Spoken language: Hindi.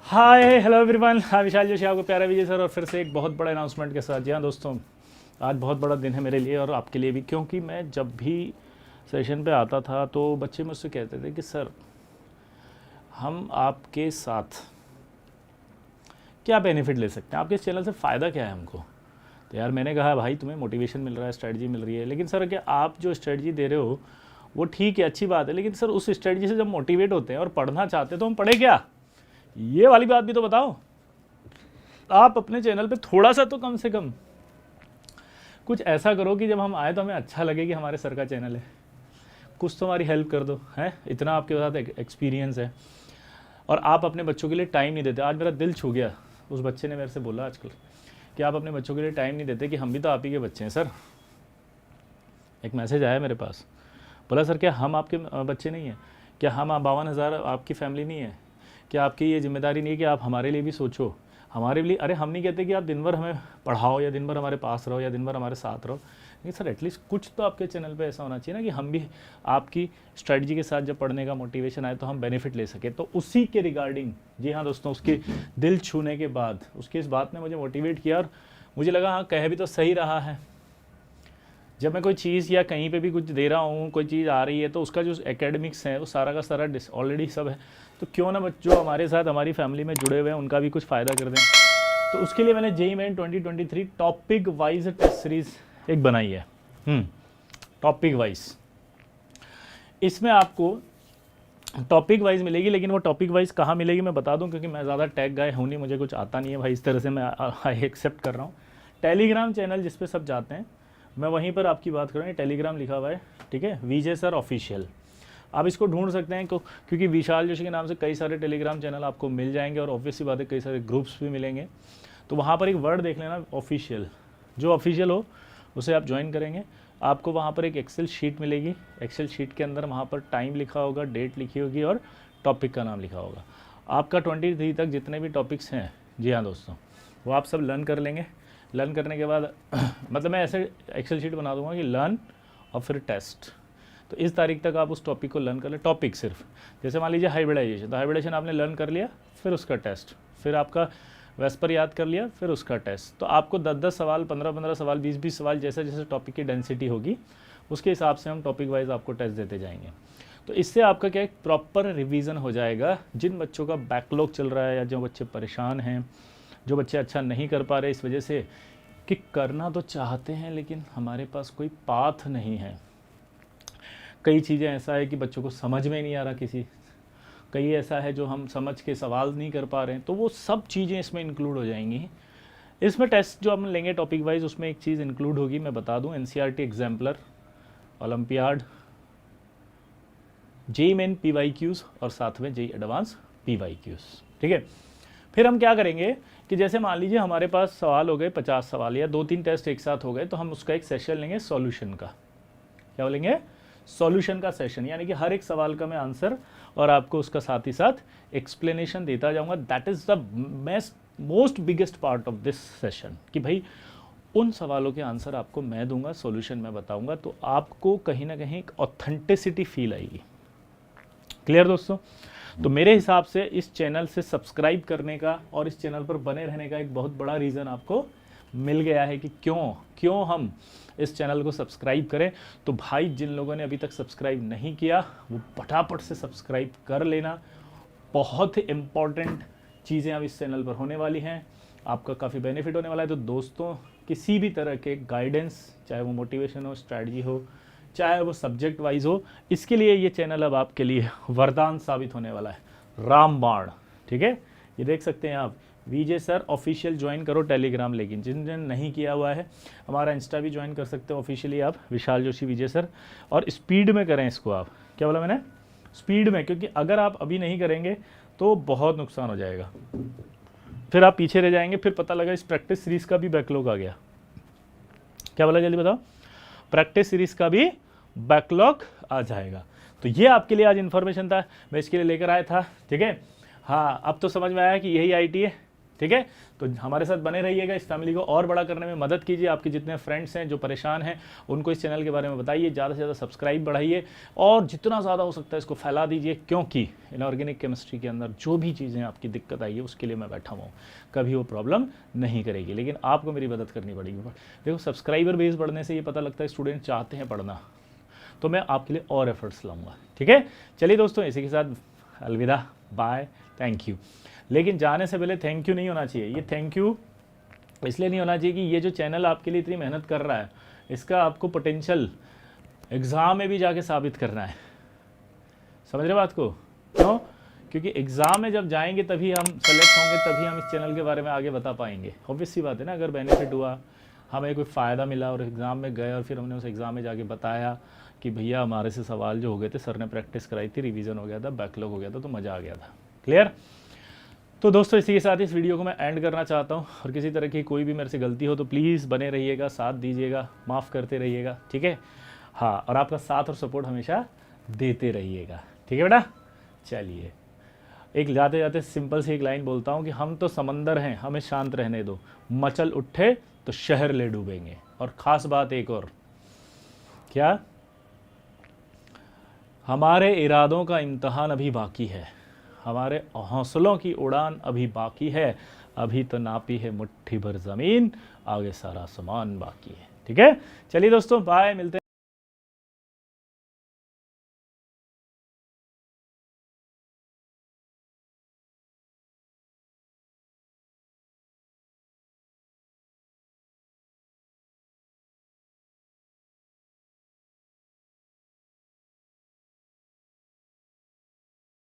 हाय हेलो एवरीवन, हाँ विशाल जोशी आपको प्यारा विजय सर और फिर से एक बहुत बड़ा अनाउंसमेंट के साथ। जी हाँ दोस्तों, आज बहुत बड़ा दिन है मेरे लिए और आपके लिए भी, क्योंकि मैं जब भी सेशन पे आता था तो बच्चे मुझसे कहते थे कि सर हम आपके साथ क्या बेनिफिट ले सकते हैं, आपके इस चैनल से फ़ायदा क्या है हमको। तो यार मैंने कहा भाई तुम्हें मोटिवेशन मिल रहा है, स्ट्रेटजी मिल रही है, लेकिन सर क्या आप जो स्ट्रेटजी दे रहे हो वो ठीक है, अच्छी बात है, लेकिन सर उस स्ट्रेटजी से जब मोटिवेट होते हैं और पढ़ना चाहते हैं तो हम पढ़े क्या, ये वाली बात भी तो बताओ। आप अपने चैनल पे थोड़ा सा तो कम से कम कुछ ऐसा करो कि जब हम आए तो हमें अच्छा लगे कि हमारे सर का चैनल है, कुछ तो हमारी हेल्प कर दो। है इतना आपके साथ एक्सपीरियंस है और आप अपने बच्चों के लिए टाइम नहीं देते। आज मेरा दिल छू गया, उस बच्चे ने मेरे से बोला आजकल कि आप अपने बच्चों के लिए टाइम नहीं देते, कि हम भी तो आप ही के बच्चे हैं सर। एक मैसेज आया मेरे पास, बोला सर क्या हम आपके बच्चे नहीं हैं, क्या हम 52,000 आपकी फैमिली नहीं है, क्या आपकी ये जिम्मेदारी नहीं है कि आप हमारे लिए भी सोचो, हमारे लिए। अरे हम नहीं कहते कि आप दिन भर हमें पढ़ाओ या दिन भर हमारे पास रहो या दिन भर हमारे साथ रहो, लेकिन सर एटलीस्ट कुछ तो आपके चैनल पे ऐसा होना चाहिए ना कि हम भी आपकी स्ट्रेटजी के साथ जब पढ़ने का मोटिवेशन आए तो हम बेनिफिट ले सके। तो उसी के रिगार्डिंग, जी हाँ दोस्तों, उसके दिल छूने के बाद उसकी इस बात ने मुझे मोटिवेट किया और मुझे लगा हाँ कह भी तो सही रहा है। जब मैं कोई चीज़ या कहीं पे भी कुछ दे रहा हूँ, कोई चीज़ आ रही है, तो उसका जो एकेडमिक्स है वो सारा का सारा ऑलरेडी सब है, तो क्यों ना जो हमारे साथ हमारी फैमिली में जुड़े हुए हैं उनका भी कुछ फ़ायदा कर दें। तो उसके लिए मैंने JEE main 2023 topic wise test series एक बनाई है। टॉपिक वाइज, इसमें आपको टॉपिक वाइज मिलेगी, लेकिन वो टॉपिक वाइज कहाँ मिलेगी मैं बता दूं, क्योंकि मैं ज़्यादा टैग गाय हूँ नहीं, मुझे कुछ आता नहीं है भाई, इस तरह से मैं आई एक्सेप्ट कर रहा हूँ। टेलीग्राम चैनल जिस पे सब जाते हैं, मैं वहीं पर आपकी बात करूँ, टेलीग्राम लिखा हुआ है, ठीक है, विजय सर ऑफिशियल। आप इसको ढूंढ सकते हैं क्योंकि विशाल जोशी के नाम से कई सारे टेलीग्राम चैनल आपको मिल जाएंगे और ऑब्वियसली बात है कई सारे ग्रुप्स भी मिलेंगे। तो वहाँ पर एक वर्ड देख लेना ऑफिशियल, जो ऑफिशियल हो उसे आप ज्वाइन करेंगे। आपको वहाँ पर एक एक्सेल शीट मिलेगी, एक्सेल शीट के अंदर वहाँ पर टाइम लिखा होगा, डेट लिखी होगी और टॉपिक का नाम लिखा होगा। आपका 23 तक जितने भी टॉपिक्स हैं, जी हाँ दोस्तों, वो आप सब लर्न कर लेंगे। लर्न करने के बाद मतलब मैं ऐसे एक्सेल शीट बना दूंगा कि लर्न और फिर टेस्ट। तो इस तारीख तक आप उस टॉपिक को लर्न कर लें, टॉपिक सिर्फ। जैसे मान लीजिए हाइब्रिडाइजेशन, तो हाइब्रिडाइजेशन आपने लर्न कर लिया, फिर उसका टेस्ट, फिर आपका वेस्पर याद कर लिया, फिर उसका टेस्ट। तो आपको 10-10 सवाल, 15-15 सवाल, 20-20 सवाल, जैसे जैसे टॉपिक की डेंसिटी होगी उसके हिसाब से हम टॉपिक वाइज आपको टेस्ट देते जाएंगे। तो इससे आपका क्या एक प्रॉपर रिवीजन हो जाएगा। जिन बच्चों का बैकलॉग चल रहा है या जो बच्चे परेशान हैं, जो बच्चे अच्छा नहीं कर पा रहे इस वजह से कि करना तो चाहते हैं लेकिन हमारे पास कोई पाथ नहीं है, कई चीज़ें ऐसा है कि बच्चों को समझ में नहीं आ रहा, कई ऐसा है जो हम समझ के सवाल नहीं कर पा रहे हैं, तो वो सब चीज़ें इसमें इंक्लूड हो जाएंगी। इसमें टेस्ट जो हम लेंगे टॉपिक वाइज, उसमें एक चीज़ इंक्लूड होगी, मैं बता दूं, NCERT exemplar, olympiad, JEE main PYQs और साथ में JEE एडवांस PYQs, ठीक है। फिर हम क्या करेंगे कि जैसे मान लीजिए हमारे पास सवाल हो गए 50 सवाल या 2-3 टेस्ट एक साथ हो गए, तो हम उसका एक सेशन लेंगे सॉल्यूशन का। क्या बोलेंगे? सॉल्यूशन का सेशन, यानी कि हर एक सवाल का मैं आंसर और आपको उसका साथ ही साथ एक्सप्लेनेशन देता जाऊंगा। That is the most biggest part of this session, कि भाई उन सवालों के आंसर आपको मैं दूंगा, सॉल्यूशन मैं बताऊंगा, तो आपको कहीं ना कहीं एक ऑथेंटिसिटी फील आएगी। क्लियर दोस्तों? तो मेरे हिसाब से इस चैनल से सब्सक्राइब करने का और इस चैनल पर बने रहने का एक बहुत बड़ा रीज़न आपको मिल गया है कि क्यों हम इस चैनल को सब्सक्राइब करें। तो भाई जिन लोगों ने अभी तक सब्सक्राइब नहीं किया वो फटाफट से सब्सक्राइब कर लेना। बहुत ही इम्पॉर्टेंट चीज़ें अब इस चैनल पर होने वाली हैं, आपका काफ़ी बेनिफिट होने वाला है। तो दोस्तों, किसी भी तरह के गाइडेंस, चाहे वो मोटिवेशन हो, स्ट्रैटेजी हो, चाहे वो सब्जेक्ट वाइज हो, इसके लिए ये चैनल अब आपके लिए वरदान साबित होने वाला है, रामबाण, ठीक है। ये देख सकते हैं आप, विजय सर ऑफिशियल ज्वाइन करो टेलीग्राम, लेकिन जिन नहीं किया हुआ है हमारा इंस्टा भी ज्वाइन कर सकते हो ऑफिशियली आप, विशाल जोशी विजय सर। और स्पीड में करें इसको आप, क्या बोला मैंने? स्पीड में, क्योंकि अगर आप अभी नहीं करेंगे तो बहुत नुकसान हो जाएगा, फिर आप पीछे रह जाएंगे, फिर पता लगा इस प्रैक्टिस सीरीज़ का भी बैकलॉग आ गया। क्या बोला जल्दी बताओ? प्रैक्टिस सीरीज़ का भी बैकलॉग आ जाएगा। तो ये आपके लिए आज इन्फॉर्मेशन था, मैं इसके लिए लेकर आया था, ठीक है। हाँ, अब तो समझ में आया कि यही IT है, ठीक है। तो हमारे साथ बने रहिएगा, इस फैमिली को और बड़ा करने में मदद कीजिए। आपके जितने फ्रेंड्स हैं जो परेशान हैं उनको इस चैनल के बारे में बताइए, ज़्यादा से ज़्यादा सब्सक्राइब बढ़ाइए और जितना ज़्यादा हो सकता है इसको फैला दीजिए, क्योंकि इनऑर्गेनिक केमिस्ट्री के अंदर जो भी चीज़ें आपकी दिक्कत आई है उसके लिए मैं बैठा हुआ हूँ, कभी वो प्रॉब्लम नहीं करेगी, लेकिन आपको मेरी मदद करनी पड़ेगी। देखो सब्सक्राइबर बेस बढ़ने से ये पता लगता है स्टूडेंट चाहते हैं पढ़ना, तो मैं आपके लिए और एफर्ट्स लाऊंगा। ठीक है, चलिए दोस्तों, इसी के साथ अलविदा, बाय, थैंक यू। लेकिन जाने से पहले थैंक यू नहीं होना चाहिए। ये थैंक यू इसलिए नहीं होना चाहिए कि ये जो चैनल आपके लिए इतनी मेहनत कर रहा है इसका आपको पोटेंशियल एग्ज़ाम में भी जाके साबित करना है। समझ रहे बात को? क्यों? क्योंकि एग्ज़ाम में जब जाएंगे तभी हम सेलेक्ट होंगे, तभी हम इस चैनल के बारे में आगे बता पाएंगे। ऑब्वियस सी बात है ना, अगर बेनिफिट हुआ, हमें कोई फ़ायदा मिला और एग्ज़ाम में गए और फिर हमने उस एग्ज़ाम में जाके बताया कि भैया हमारे से सवाल जो हो गए थे सर ने प्रैक्टिस कराई थी, रिवीजन हो गया था, बैकलॉग हो गया था, तो मज़ा आ गया था। क्लियर? तो दोस्तों इसी के साथ इस वीडियो को मैं एंड करना चाहता हूँ, और किसी तरह की कोई भी मेरे से गलती हो तो प्लीज़ बने रहिएगा, साथ दीजिएगा, माफ़ करते रहिएगा। ठीक है, हाँ, और आपका साथ और सपोर्ट हमेशा देते रहिएगा। ठीक है बेटा, चलिए एक जाते जाते सिंपल सी एक लाइन बोलता हूँ कि हम तो समंदर हैं, हमें शांत रहने दो, मचल उठे तो शहर ले डूबेंगे। और ख़ास बात एक और, क्या? हमारे इरादों का इम्तहान अभी बाकी है, हमारे हौसलों की उड़ान अभी बाकी है, अभी तो नापी है मुट्ठी भर ज़मीन, आगे सारा आसमान बाकी है। ठीक है, चलिए दोस्तों, बाय, मिलते हैं।